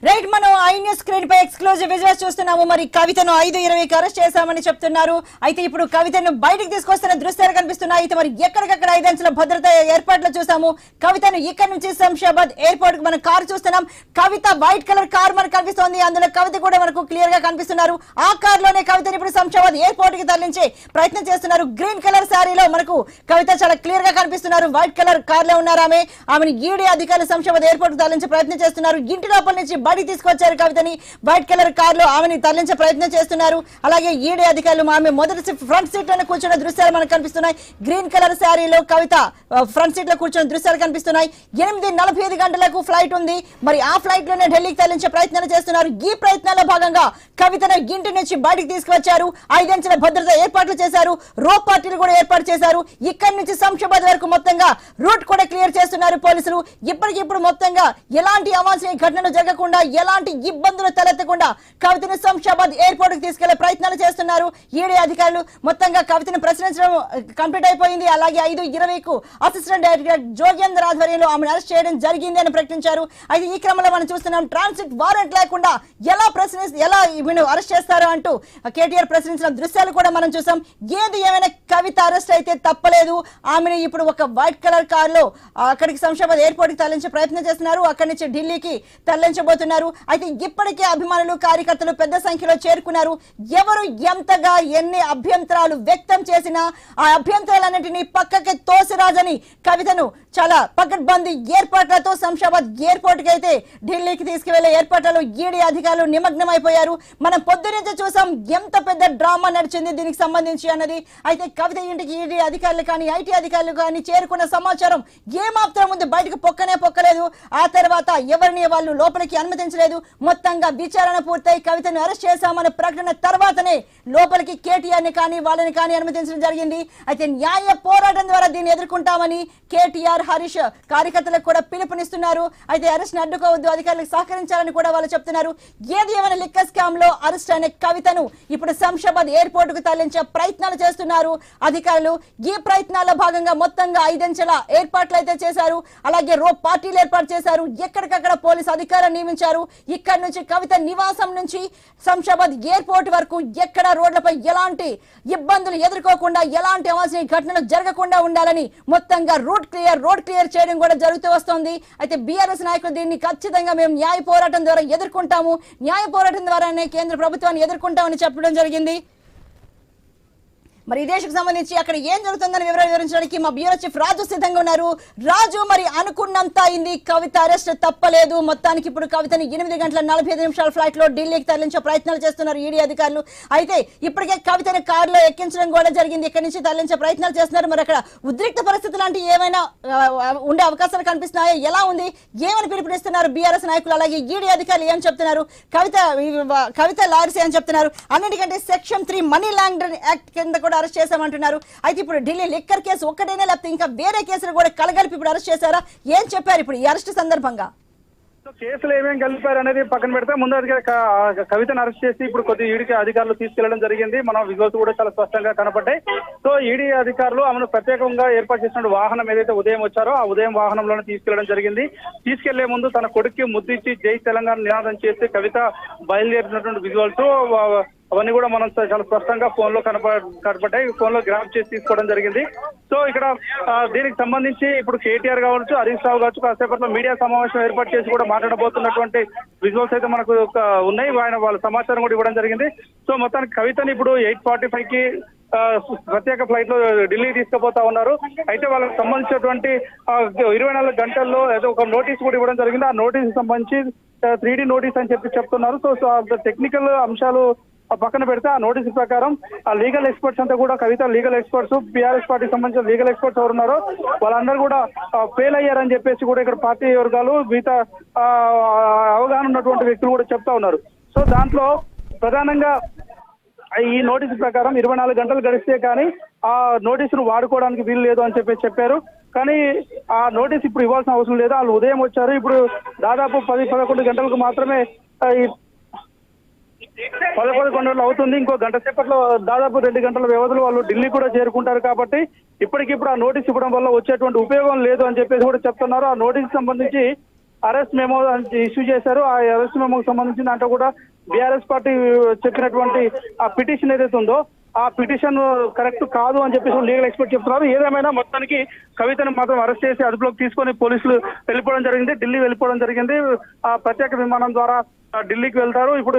Right మనం I news screen పై exclusive visuals చూస్తున్నాము. మరి కవితను 5:20కి అరెస్ట్ చేశామని చెప్తున్నారు. అయితే ఇప్పుడు కవితను బయటికి తీసుకొస్తున్న దృశ్యాలు కనిపిస్తున్నాయి. అయితే మరి ఎక్కడికక్కడ 5 అంచెల భద్రత ఏర్పాట్లు చూసాము. కవితను ఇక్కడ నుంచి శంషాబాద్ ఎయిర్పోర్ట్ కు మనం కారు చూస్తున్నాం. కవిత వైట్ కలర్ కార్ మనకు కనిపిస్తోంది. అందులో కవిత కూడా మనకు క్లియర్ గా కనిపిస్తున్నారు. ఆ కార్ లోనే కవితను ఇప్పుడు శంషాబాద్ ఎయిర్పోర్ట్ కి తరలించే ప్రయత్నం చేస్తున్నారు. గ్రీన్ కలర్ శారీలో మనకు కవిత చాలా క్లియర్ గా కనిపిస్తున్నారు. వైట్ కలర్ కార్ లో ఉన్నారు. ఆమెను ఈడీ అధికారులు శంషాబాద్ ఎయిర్పోర్ట్ కు తరలించే ప్రయత్నం చేస్తున్నారు. ఇంటి లోపల నుంచి బయటికి తీసుకొచ్చారు కవితని. వైట్ కలర్ కార్ లో ఆమెని తరలించే ప్రయత్నం చేస్తున్నారు. అలాగే ఈడీ అధికారులు ఆమె మొదటి ఫ్రంట్ సీట్ లోనే కూర్చున్న దృశ్యాలు మనకు కనిపిస్తున్నాయి. గ్రీన్ కలర్ శారీలో కవిత ఫ్రంట్ సీట్ లో కూర్చున్న దృశ్యాలు కనిపిస్తున్నాయి. 8:45 గంటలకు ఫ్లైట్ ఉంది. మరి ఆ ఫ్లైట్ లోనే ఢిల్లీకి తరలించే ప్రయత్నాలు చేస్తున్నారు. ఈ ప్రయత్నాల్లో భాగంగా కవితను ఇంటి నుంచి బయటికి తీసుకువచ్చారు. 5 అంచెల భద్రత ఏర్పాట్లు చేశారు. రోప్ పార్టీలు కూడా ఏర్పాటు చేశారు. ఇక్కడి నుంచి శంషాబాద్ వరకు మొత్తంగా రూట్ కూడా క్లియర్ చేస్తున్నారు పోలీసులు. ఇప్పటికిప్పుడు మొత్తంగా ఎలాంటి అవాంఛనీయ ఘటనలు జరగకుండా, ఎలాంటి ఇబ్బందులు తలెత్తకుండా కవితను శంషాబాద్ ఎయిర్పోర్ట్ కు తీసుకెళ్లే ప్రయత్నాలు చేస్తున్నారు ఈడీ అధికారులు. మొత్తంగా కవితను ప్రశ్నించడం కంప్లీట్ అయిపోయింది. అలాగే 5:20కు అసిస్టెంట్ డైరెక్టర్ జోగేందర్ ఆధ్వర్యంలో ఆమెను అరెస్ట్ చేయడం జరిగింది అని ప్రకటించారు. అయితే ఈ క్రమంలో మనం చూస్తున్నాం ట్రాన్సిట్ వారెంట్ లేకుండా ఎలా అరెస్ట్ చేస్తారో అంటూ కేటీఆర్ ప్రశ్నించిన దృశ్యాలు కూడా మనం చూసాం. ఏది ఏమైనా కవిత అరెస్ట్ అయితే తప్పలేదు. ఆమెను ఇప్పుడు ఒక వైట్ కలర్ కార్ లో అక్కడికి శంషాబాద్ ఎయిర్పోర్ట్ కి తరలించే ప్రయత్నం చేస్తున్నారు. అక్కడి నుంచి ఢిల్లీకి తరలించబోతున్నారు. అయితే ఇప్పటికే అభిమానులు, కార్యకర్తలు పెద్ద సంఖ్యలో చేరుకున్నారు. ఎవరు ఎంతగా ఎన్ని అభ్యంతరాలు వ్యక్తం చేసినా ఆ అభ్యంతరాలన్నింటినీ పక్కకి తోసిరాజని కవితను చాలా పకడ్బందీ ఏర్పాట్లతో శంషాబాద్ ఎయిర్పోర్ట్ కి అయితే ఢిల్లీకి తీసుకువెళ్లే ఏర్పాట్లలో ఈడీ అధికారులు నిమగ్నం అయిపోయారు. మనం పొద్దునుంచి చూసాం ఎంత పెద్ద డ్రామా నడిచింది దీనికి సంబంధించి అన్నది. అయితే కవిత ఇంటికి ఈడీ అధికారులు కానీ, ఐటీ అధికారులు కానీ చేరుకున్న సమాచారం ఏమాత్రం ముందు బయటకు పొక్కలేదు. ఆ తర్వాత ఎవరిని వాళ్ళు లోపలికి అనుమతించలేదు. మొత్తంగా విచారణ పూర్తయి కవితను అరెస్ట్ చేశామన్న ప్రకటన తర్వాతనే లోపలికి కేటీఆర్ ని కానీ వాళ్ళని కానీ అనుమతించడం జరిగింది. అయితే న్యాయ పోరాటం ద్వారా దీన్ని ఎదుర్కొంటామని కేటీఆర్, హరీష్ కార్యకర్తలకు కూడా పిలుపునిస్తున్నారు. అయితే అరెస్ట్ అడ్డుకోవద్దు, అధికారులకు సహకరించాలని కూడా వాళ్ళు చెప్తున్నారు. ఏది ఏమైనా లిక్కర్ స్కామ్ లో అరెస్ట్ అయిన కవితను ఇప్పుడు శంషాబాద్ ఎయిర్పోర్ట్ కు తరలించే ప్రయత్నాలు చేస్తున్నారు అధికారులు. ఈ ప్రయత్నాల్లో భాగంగా మొత్తంగా 5 అంచెల ఏర్పాట్లు అయితే చేశారు. అలాగే రోప్ పార్టీలు ఏర్పాటు చేశారు. ఎక్కడికక్కడ పోలీసు అధికారులు నియమించారు. ఇక్కడ నుంచి కవిత నివాసం నుంచి శంషాబాద్ ఎయిర్పోర్ట్ వరకు ఎక్కడ రోడ్లపై ఎలాంటి ఇబ్బందులు ఎదుర్కోకుండా, ఎలాంటి అవాంఛనీయ ఘటనలు జరగకుండా ఉండాలని మొత్తంగా రోడ్ క్లియర్ చేయడం కూడా జరుగుతూ వస్తుంది. అయితే బీఆర్ఎస్ నాయకులు దీన్ని ఖచ్చితంగా మేము న్యాయ పోరాటం ద్వారా ఎదుర్కొంటాము, న్యాయ పోరాటం ద్వారానే కేంద్ర ప్రభుత్వాన్ని ఎదుర్కొంటామని చెప్పడం జరిగింది. మరి ఈ దేశకు సంబంధించి అక్కడ ఏం జరుగుతుందని వివరాలు వివరించడానికి మా బ్యూరో చీఫ్ రాజు సిద్ధంగా ఉన్నారు. రాజు, మరి అనుకున్నంత అయింది, కవిత అరెస్ట్ తప్పలేదు. మొత్తానికి ఇప్పుడు కవితని 8:45 ఫ్లైట్ లో ఢిల్లీకి తరలించే ప్రయత్నాలు చేస్తున్నారు ఈడీ అధికారులు. అయితే ఇప్పటికే కవితని కారులో ఎక్కించడం కూడా జరిగింది. ఇక్కడి నుంచి తరలించే ప్రయత్నాలు చేస్తున్నారు. మరి అక్కడ ఉద్రిక్త పరిస్థితులు లాంటి ఏమైనా ఉండే అవకాశాలు కనిపిస్తున్నాయా? ఎలా ఉంది? ఏమని పిలుపునిస్తున్నారు బీఆర్ఎస్ నాయకులు? అలాగే ఈడీ అధికారులు ఏం చెప్తున్నారు? కవిత లాయర్స్ ఏం చెప్తున్నారు? అన్నిటికంటే సెక్షన్ 3 మనీ లాండరింగ్ యాక్ట్ కింద కూడా అరెస్ట్ చేశామంటున్నారు. అయితే ఇప్పుడు ఢిల్లీ లిక్కర్ కేసు ఒక్కటేనే, లేకపోతే ఇంకా వేరే కేసులు కూడా కలగలిపి ఇప్పుడు అరెస్ట్ చేశారా? ఏం చెప్పారు ఇప్పుడు ఈ అరెస్ట్ సందర్భంగా? కేసులు ఏమేమి కలిపారు అనేది పక్కన పెడితే ముందు కవితను అరెస్ట్ చేసి ఇప్పుడు కొద్ది ఈడీ అధికారులు తీసుకెళ్లడం జరిగింది. మన విజువల్స్ కూడా చాలా స్పష్టంగా కనపడ్డాయి. సో ఈడీ అధికారులు ఆమెను ప్రత్యేకంగా ఏర్పాటు చేసిన వాహనం ఏదైతే ఉదయం వచ్చారో ఆ ఉదయం వాహనంలోనే తీసుకెళ్లడం జరిగింది. తీసుకెళ్లే ముందు తన కొడుక్కి ముద్దిచ్చి జై తెలంగాణ నినాదం చేసి కవిత బయలుదేరినటువంటి విజువల్స్ అవన్నీ కూడా మనం చాలా స్పష్టంగా ఫోన్ లో కనపడ్డాయి. ఫోన్ లో గ్రాప్ చేసి తీసుకోవడం జరిగింది. సో ఇక్కడ దీనికి సంబంధించి ఇప్పుడు కేటీఆర్ కావచ్చు, హరీష్ రావు కావచ్చు, కాసేపట్లో మీడియా సమావేశం ఏర్పాటు చేసి కూడా మాట్లాడబోతున్నటువంటి విజువల్స్ అయితే మనకు ఉన్నాయి. వాళ్ళ సమాచారం కూడా ఇవ్వడం జరిగింది. సో మొత్తానికి కవితని ఇప్పుడు 8:45కి ప్రత్యేక ఫ్లైట్ లో ఢిల్లీ తీసుకుపోతా ఉన్నారు. అయితే వాళ్ళకి సంబంధించినటువంటి 24 గంటల్లో ఏదో ఒక నోటీస్ కూడా ఇవ్వడం జరిగింది. ఆ నోటీస్ సంబంధించి 3D నోటీస్ అని చెప్తున్నారు. సో టెక్నికల్ అంశాలు పక్కన పెడితే ఆ నోటీసు ప్రకారం ఆ లీగల్ ఎక్స్పర్ట్స్ అంతా కూడా కవిత లీగల్ ఎక్స్పర్ట్స్, బీఆర్ఎస్ పార్టీకి సంబంధించిన లీగల్ ఎక్స్పర్ట్స్ ఎవరున్నారో వాళ్ళందరూ కూడా ఫెయిల్ అయ్యారని చెప్పేసి కూడా ఇక్కడ పార్టీ వర్గాలు, మిగతా అవగాహన ఉన్నటువంటి వ్యక్తులు కూడా చెప్తా ఉన్నారు. సో దాంట్లో ప్రధానంగా ఈ నోటీసు ప్రకారం 24 గంటలు గడిస్తే కానీ ఆ నోటీసును వాడుకోవడానికి వీలు లేదు అని చెప్పారు. కానీ ఆ నోటీస్ ఇప్పుడు ఇవ్వాల్సిన అవసరం లేదు. వాళ్ళు ఉదయం వచ్చారు. ఇప్పుడు దాదాపు 10-11 గంటలకు మాత్రమే 11 గంటలు అవుతుంది. ఇంకో గంట సేపట్లో దాదాపు 2 గంటల వ్యవధిలో వాళ్ళు ఢిల్లీ కూడా చేరుకుంటారు. కాబట్టి ఇప్పటికిప్పుడు ఆ నోటీస్ ఇవ్వడం వల్ల వచ్చేటువంటి ఉపయోగం లేదు అని చెప్పేసి కూడా చెప్తున్నారు. ఆ నోటీస్ సంబంధించి అరెస్ట్ మెమో ఇష్యూ చేశారు. ఆ అరెస్ట్ మెమోకి సంబంధించి దాంట్లో కూడా బీఆర్ఎస్ పార్టీ చెప్పినటువంటి ఆ పిటిషన్ ఏదైతే ఉందో ఆ పిటిషన్ కరెక్ట్ కాదు అని చెప్పేసి లీగల్ ఎక్స్పర్ట్ చెప్తున్నారు. ఏదేమైనా మొత్తానికి కవితను మాత్రం అరెస్ట్ చేసి అదుపులోకి తీసుకొని పోలీసులు వెళ్ళిపోవడం జరిగింది, ఢిల్లీ వెళ్ళిపోవడం జరిగింది. ఆ ప్రత్యేక విమానం ద్వారా ఢిల్లీకి వెళ్తారు. ఇప్పుడు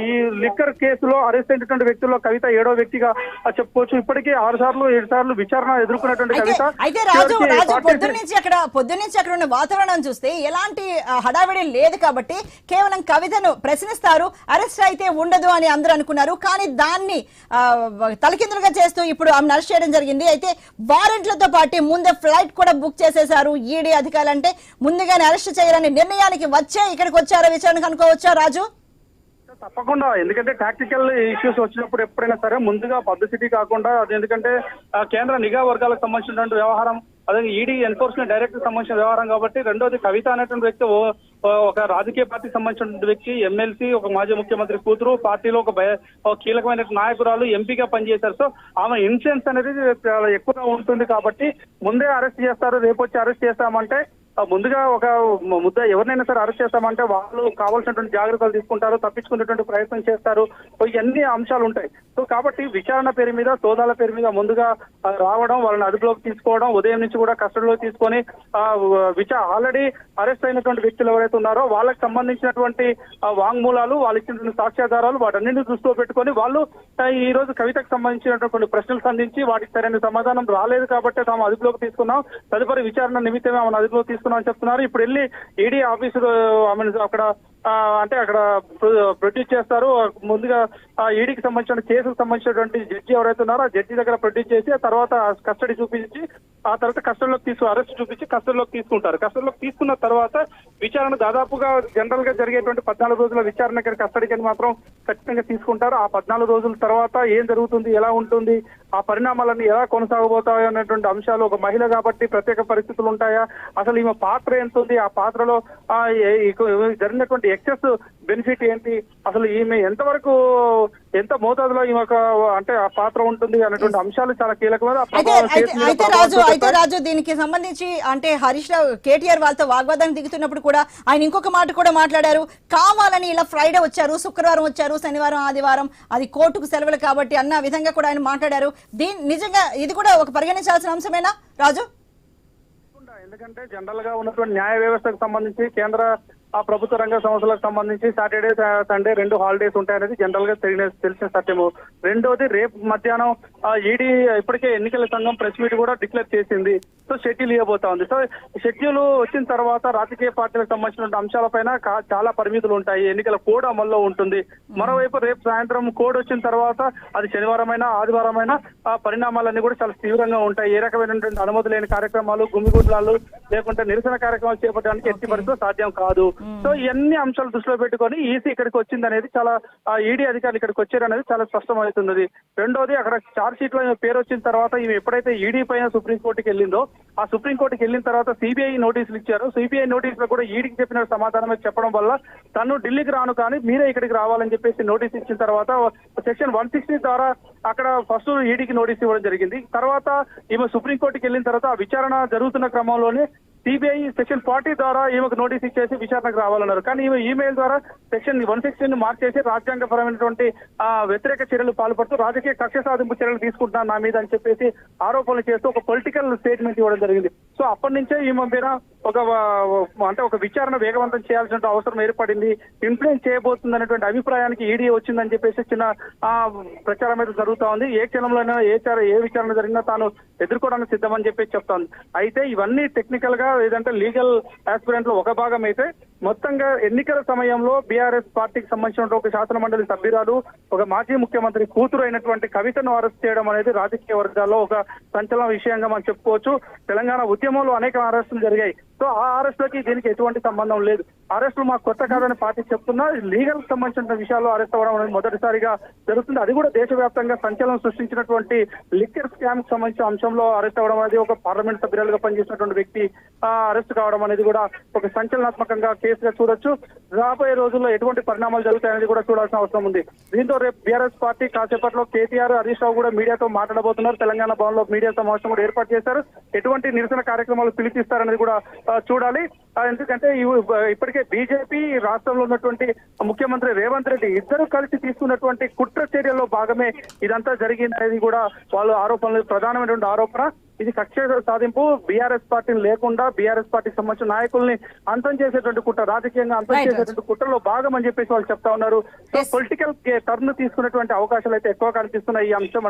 ఈ లిక్కర్ కేసులో అరెస్ట్ అయినటువంటి వ్యక్తుల్లో కవిత 7వ వ్యక్తిగా చెప్పుకోవచ్చు. ఇప్పటికీ 6 సార్లు 7 సార్లు విచారణ ఎదుర్కొన్నటువంటి కవిత. అయితే రాజు పొద్దున్నుంచి అక్కడ ఉన్న వాతావరణం చూస్తే ఎలాంటి హడావిడి లేదు కాబట్టి కేవలం కవితను ప్రశ్నిస్తారు, అరెస్ట్ అయితే ఉండదు అని అందరూ అనుకున్నారు. కానీ దాన్ని తలకిందులుగా చేస్తూ ఇప్పుడు ఆమెను అరెస్ట్ చేయడం జరిగింది. అయితే వారెంట్లతో పాటు ముందే ఫ్లైట్ కూడా బుక్ చేసేశారు ఈడీ అధికారులు. అంటే ముందుగానే అరెస్ట్ చేయాలని నిర్ణయానికి వచ్చే ఇక్కడికి వచ్చారా విచారణకు అనుకోవచ్చా రాజు? తప్పకుండా, ఎందుకంటే టాక్టికల్ ఇష్యూస్ వచ్చినప్పుడు ఎప్పుడైనా సరే ముందుగా పబ్లిసిటీ కాకుండా, అది ఎందుకంటే కేంద్ర నిఘా వర్గాలకు సంబంధించినటువంటి వ్యవహారం, అదే ఈడీ ఎన్ఫోర్స్మెంట్ డైరెక్టర్ సంబంధించిన వ్యవహారం కాబట్టి. రెండోది కవిత అనేటువంటి వ్యక్తి ఒక రాజకీయ పార్టీకి సంబంధించిన వ్యక్తి, ఎమ్మెల్సీ, ఒక మాజీ ముఖ్యమంత్రి కూతురు, పార్టీలో ఒక కీలకమైన నాయకురాలు, ఎంపీగా పనిచేశారు. సో ఆమె ఇన్ఫ్లుయెన్స్ అనేది చాలా ఎక్కువగా ఉంటుంది కాబట్టి ముందే అరెస్ట్ చేస్తారు. రేపు వచ్చి అరెస్ట్ చేస్తామంటే ముందుగా ఒక ముద్ద ఎవరినైనా సరే అరెస్ట్ చేస్తామంటే వాళ్ళు కావాల్సినటువంటి జాగ్రత్తలు తీసుకుంటారు, తప్పించుకునేటువంటి ప్రయత్నం చేస్తారు. ఇవన్నీ అంశాలు ఉంటాయి. సో కాబట్టి విచారణ పేరు మీద, సోదాల పేరు మీద ముందుగా రావడం, వాళ్ళని అదుపులోకి తీసుకోవడం, ఉదయం నుంచి కూడా కస్టడీలో తీసుకొని ఆల్రెడీ అరెస్ట్ అయినటువంటి వ్యక్తులు ఎవరైతే ఉన్నారో వాళ్ళకి సంబంధించినటువంటి వాంగ్మూలాలు, వాళ్ళు ఇచ్చినటువంటి సాక్ష్యాధారాలు, వాటన్నింటినీ దృష్టిలో పెట్టుకొని వాళ్ళు ఈ రోజు కవితకు సంబంధించినటువంటి ప్రశ్నలు సంధించి వాటికి సరైన సమాధానం రాలేదు కాబట్టి తాము అదుపులోకి తీసుకున్నాం, తదుపరి విచారణ నిమిత్తమే ఆమెను అదుపులోకి తీసుకున్నాం అని చెప్తున్నారు. ఇప్పుడు వెళ్ళి ఈడీ ఆఫీసులో అక్కడ అక్కడ ప్రొడ్యూస్ చేస్తారు. ముందుగా ఈడీకి సంబంధించిన కేసుకు సంబంధించినటువంటి జడ్జి ఎవరైతే ఉన్నారో ఆ జడ్జి దగ్గర ప్రొడ్యూస్ చేసి ఆ తర్వాత కస్టడీ చూపించి, ఆ తర్వాత కస్టడీలోకి అరెస్ట్ చూపించి కస్టడీలోకి తీసుకుంటారు. కస్టడీలోకి తీసుకున్న తర్వాత విచారణ దాదాపుగా జనరల్ గా జరిగేటువంటి 14 రోజుల విచారణ కస్టడీకి మాత్రం ఖచ్చితంగా తీసుకుంటారు. ఆ 14 రోజుల తర్వాత ఏం జరుగుతుంది, ఎలా ఉంటుంది, ఆ పరిణామాలన్నీ ఎలా కొనసాగబోతాయి అనేటువంటి అంశాలు, ఒక మహిళ కాబట్టి ప్రత్యేక పరిస్థితులు ఉంటాయా, అసలు ఈమె పాత్ర ఎంత ఉంది, ఆ పాత్రలో జరిగినటువంటి ఎక్సెస్ బెనిఫిట్ ఏంటి, అసలు ఈమె ఎంతవరకు ఎంత మోతాదులో ఈమె ఆ పాత్ర ఉంటుంది అనేటువంటి అంశాలు చాలా కీలకమైన. అయితే రాజు దీనికి సంబంధించి హరీష్ రావు కేటీఆర్ వాళ్ళతో వాగ్వాదానికి దిగుతున్నప్పుడు కూడా ఆయన ఇంకొక మాట కూడా మాట్లాడారు. కావాలని ఇలా ఫ్రైడే వచ్చారు, శుక్రవారం వచ్చారు, శనివారం ఆదివారం అది కోర్టుకు సెలవులు కాబట్టి అన్న విధంగా కూడా ఆయన మాట్లాడారు. నిజంగా ఇది కూడా ఒక పరిగణించాల్సిన అంశమేనా రాజు? ఎందుకంటే జనరల్ గా ఉన్నటువంటి న్యాయ వ్యవస్థకు సంబంధించి కేంద్ర ప్రభుత్వ రంగ సంస్థలకు సంబంధించి సాటర్డే సండే 2 హాలిడేస్ ఉంటాయనేది జనరల్ గా తెలిసిన సత్యము. రెండోది రేపు మధ్యాహ్నం ఈడీ ఇప్పటికే ఎన్నికల సంఘం ప్రెస్ మీట్ కూడా డిక్లేర్ చేసింది. సో షెడ్యూల్ ఇవ్వబోతా ఉంది. సో షెడ్యూల్ వచ్చిన తర్వాత రాజకీయ పార్టీలకు సంబంధించిన అంశాలపైన చాలా పరిమితులు ఉంటాయి. ఎన్నికల కోడ్ అమల్లో ఉంటుంది. మరోవైపు రేపు సాయంత్రం కోడ్ వచ్చిన తర్వాత అది శనివారమైనా ఆదివారమైనా ఆ పరిణామాలన్నీ కూడా చాలా తీవ్రంగా ఉంటాయి. ఏ రకమైనటువంటి అనుమతి లేని కార్యక్రమాలు, గుమిగుడ్లాలు లేకుంటే నిరసన కార్యక్రమాలు చేపట్టడానికి ఎట్టి పరిస్థితుల్లో సాధ్యం కాదు. సో ఇవన్నీ అంశాలు దృష్టిలో పెట్టుకొని ఈసీ ఇక్కడికి వచ్చింది అనేది చాలా, ఈడీ అధికారులు ఇక్కడికి వచ్చారు అనేది చాలా స్పష్టమవుతుంది. రెండోది అక్కడ ఛార్జ్ షీట్ లో పేరు వచ్చిన తర్వాత ఈమె ఎప్పుడైతే ఈడీ పైన సుప్రీంకోర్టుకి వెళ్ళిందో ఆ సుప్రీంకోర్టుకి వెళ్ళిన తర్వాత సిబిఐ నోటీసులు ఇచ్చారు. సిబిఐ నోటీసులు కూడా ఈడీకి చెప్పిన సమాధానమే చెప్పడం వల్ల తను ఢిల్లీకి రాను కానీ మీరే ఇక్కడికి రావాలని చెప్పేసి నోటీస్ ఇచ్చిన తర్వాత సెక్షన్ 160 ద్వారా అక్కడ ఫస్ట్ ఈడీకి నోటీస్ ఇవ్వడం జరిగింది. తర్వాత ఈమె సుప్రీంకోర్టుకి వెళ్ళిన తర్వాత ఆ విచారణ జరుగుతున్న క్రమంలోనే సిబిఐ సెక్షన్ 40 ద్వారా ఈమెకు నోటీస్ ఇచ్చేసి విచారణకు రావాలన్నారు. కానీ ఈమె ఈమెయిల్ ద్వారా సెక్షన్ 160 మార్చేసి రాజ్యాంగపరమైనటువంటి వ్యతిరేక చర్యలు పాల్పడుతూ రాజకీయ కక్ష సాధింపు చర్యలు తీసుకుంటున్నాను నా మీద అని చెప్పేసి ఆరోపణలు చేస్తూ ఒక పొలిటికల్ స్టేట్మెంట్ ఇవ్వడం జరిగింది. సో అప్పటి నుంచే ఈమె మీద ఒక విచారణ వేగవంతం చేయాల్సిన అవసరం ఏర్పడింది. ఇన్ఫ్లుయెన్స్ చేయబోతుంది అనేటువంటి అభిప్రాయానికి ఈడీ వచ్చిందని చెప్పేసి చిన్న ప్రచారం అయితే జరుగుతా ఉంది. ఏ క్షణంలోనైనా ఏ విచారణ జరిగినా తాను ఎదుర్కోవడానికి సిద్ధమని చెప్పేసి చెప్తాను. అయితే ఇవన్నీ టెక్నికల్ గా ఏదంటే లీగల్ ఆస్పిరెంట్ లో ఒక భాగం అయితే, మొత్తంగా ఎన్నికల సమయంలో బీఆర్ఎస్ పార్టీకి సంబంధించిన ఒక శాసన మండలి సభ్యురాలు, ఒక మాజీ ముఖ్యమంత్రి కూతురు అయినటువంటి కవితను అరెస్ట్ చేయడం అనేది రాజకీయ వర్గాల్లో ఒక సంచలన విషయంగా మనం చెప్పుకోవచ్చు. తెలంగాణ ఉద్యమంలో అనేక అరెస్టులు జరిగాయి. సో ఆ అరెస్టులకి దీనికి ఎటువంటి సంబంధం లేదు. అరెస్టులు మాకు కొత్త కాదని పార్టీ చెప్తున్నా, లీగల్ సంబంధించిన విషయాల్లో అరెస్ట్ అవ్వడం అనేది మొదటిసారిగా జరుగుతుంది. అది కూడా దేశవ్యాప్తంగా సంచలనం సృష్టించినటువంటి లిక్కర్ స్కామ్ కి సంబంధించిన అంశంలో అరెస్ట్ అవ్వడం అనేది, ఒక పార్లమెంట్ సభ్యురాలుగా పనిచేసినటువంటి వ్యక్తి అరెస్ట్ కావడం అనేది కూడా ఒక సంచలనాత్మకంగా కేసుగా చూడొచ్చు. రాబోయే రోజుల్లో ఎటువంటి పరిణామాలు జరుగుతాయనేది కూడా చూడాల్సిన అవసరం ఉంది. దీంతో రేపు బీఆర్ఎస్ పార్టీ కాసేపట్లో కేటీఆర్, హరీష్ రావు కూడా మీడియాతో మాట్లాడబోతున్నారు. తెలంగాణ భవన్ లో మీడియా సమావేశం కూడా ఏర్పాటు చేశారు. ఎటువంటి నిరసన కార్యక్రమాలు పిలిపిస్తారనేది కూడా చూడాలి. ఎందుకంటే ఇప్పటికే బీజేపీ రాష్ట్రంలో ఉన్నటువంటి ముఖ్యమంత్రి రేవంత్ రెడ్డి ఇద్దరు కలిసి తీసుకున్నటువంటి కుట్ర చర్యల్లో భాగమే ఇదంతా జరిగింది అనేది కూడా వాళ్ళు ఆరోపణలు, ప్రధానమైనటువంటి ఆరోపణ. ఇది కక్ష సాధింపు, బీఆర్ఎస్ పార్టీని లేకుండా బీఆర్ఎస్ పార్టీకి సంబంధించిన నాయకుల్ని అంతం చేసేటువంటి కుట్ర, రాజకీయంగా అంతం చేసేటువంటి కుట్రలో భాగం అని చెప్పేసి వాళ్ళు చెప్తా ఉన్నారు. సో పొలిటికల్ టర్న్ తీసుకున్నటువంటి అవకాశాలు అయితే ఎక్కువ కనిపిస్తున్నాయి ఈ అంశం అనేది.